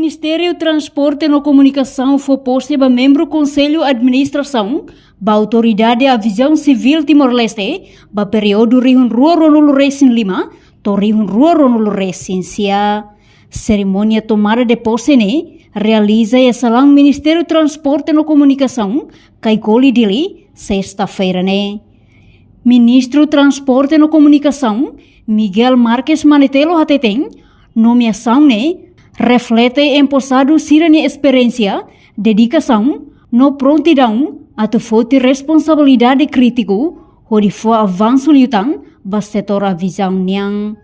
Ministério do Transporte e Comunicação foi posto para membro do Conselho de Administração da Autoridade de Aviação Civil Timor-Leste para o período Rihun Rua Ronulu Resin Lima to Rihun Rua Ronulu Resin Sia. Cerimônia tomada de posse realiza e Salão Ministério do Transporte e Comunicação Kaikoli Dili sexta-feira Ministro do Transporte e Comunicação Miguel Marques Manetelo Hateteng nomeação reflete empossado sirene experiência, dedicação, no prontidão, atu forte responsabilidade crítico, onde foi avanço liutan, ba setor avisão niang.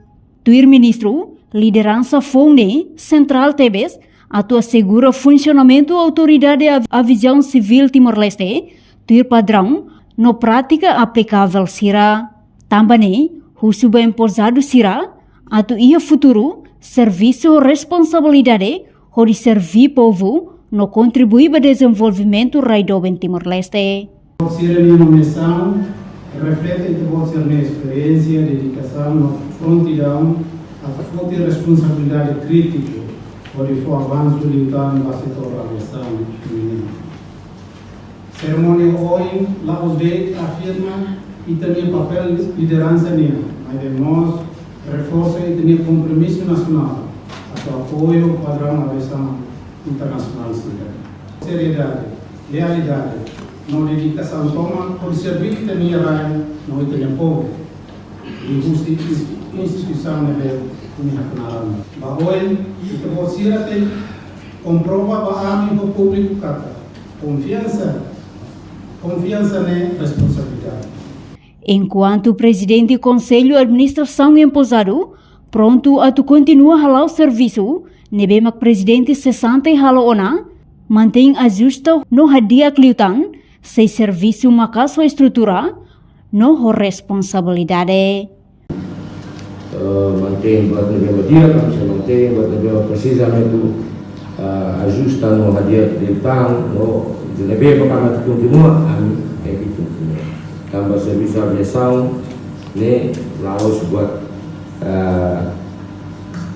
Tuir ministro, liderança fonde, central tebes, atu assegura funcionamento autoridade aviação civil Timor-Leste, tuir padrão, no prática aplicável sira. Também, o subempossado sira, atu ia futuro, serviço responsabilidade de servir povo no contribuir para o desenvolvimento raido em Timor-Leste. A minha nomeação reflete a minha experiência, dedicação, prontidão, a forte responsabilidade crítica onde foi avanço de lutar no setor da aviação feminina. Cerimônia hoje, lá os afirma e também papel de liderança mas de nós reforça e tem compromisso nacional para o apoio ao padrão da aviação internacional. Seriedade, realidade, não dedicação toma por serviço da minha raia, não é povo. E instituição de minha canal. Bahoy, que você tem comprova para o público cata. Confiança na responsabilidade. Enquanto o presidente do Conselho de Administração emposado, pronto a continuar a halar o serviço, nebema que presidente cessante halaona, mantém ajusta no hadia kliutan, sem serviço maka sua estrutura, no responsabilidade. Mantém buat nebema dia, kami mantém buat nebema precisamente ajusta no hadia kliutan, no nebema kami continua, kami continua. Tambah serviço aviação, Laos buat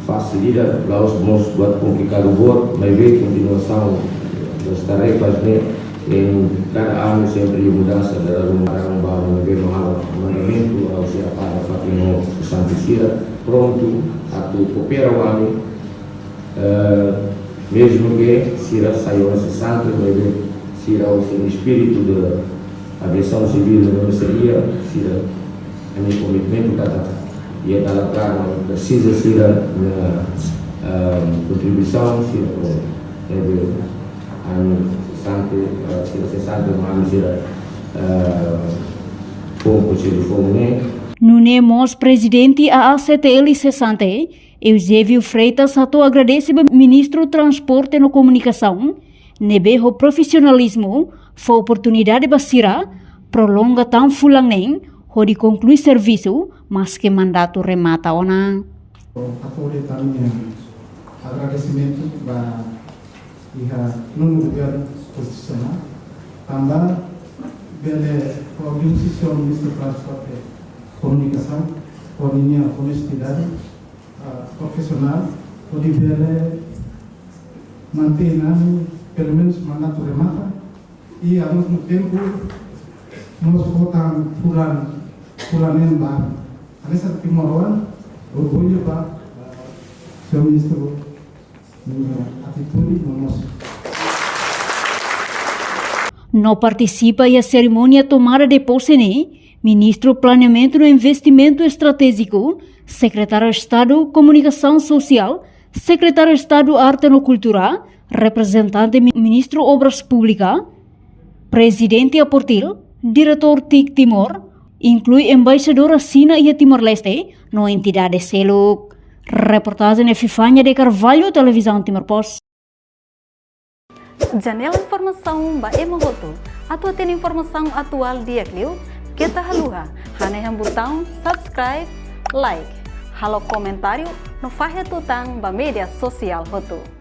facilidade, Laos buat complicar o voto, mas vê continuação das tarefas, em cada ano sempre mudança dalam barang baru, mahal mandamento, ao ser para Fatino Santo Sira, pronto, atu coopera o ano, mesmo que Sira saiu necessário, mas vê Sira o seu espírito de aviação civil não seria a meu comitimento kata ia dalam cara precisa ser na contribuição santo manusia pouco Nunemos presidente a ACTL cessante, Eusébio Freitas ato agradece ao ministro do Transporte e Comunicação, nebe o profissionalismo, foi oportunidade basira, prolonga tão fulang de concluir serviço, mas que mandato remata ona. Autoridade agradecimento para o governo constitucional, também pela organização do Ministro do Transporte e Comunicação, por minha honestidade profissional, por manter pelo menos mandato remata e ao mesmo tempo nós votamos fulano bar. Nessa Timor-Leste, orgulho para o seu ministro atitude conosco. Não participa a cerimônia tomada de posse ministro do Planeamento e Investimento Estratégico, secretário de Estado Comunicação Social, secretário de Estado Arte e Cultura, representante ministro Obras Públicas, presidente Aportil, diretor TIC Timor, inclui embaixadora Sina e Timor-Leste, no entidade SELUC. Reportagem Fifania de Carvalho, Televisão Timor-Post. Janela informação ba Emohoto. Atua tem informação atual dia Clio, kita haluha, haneham botão subscribe, like, halo comentário, no fahe tutang ba media sosial Hoto.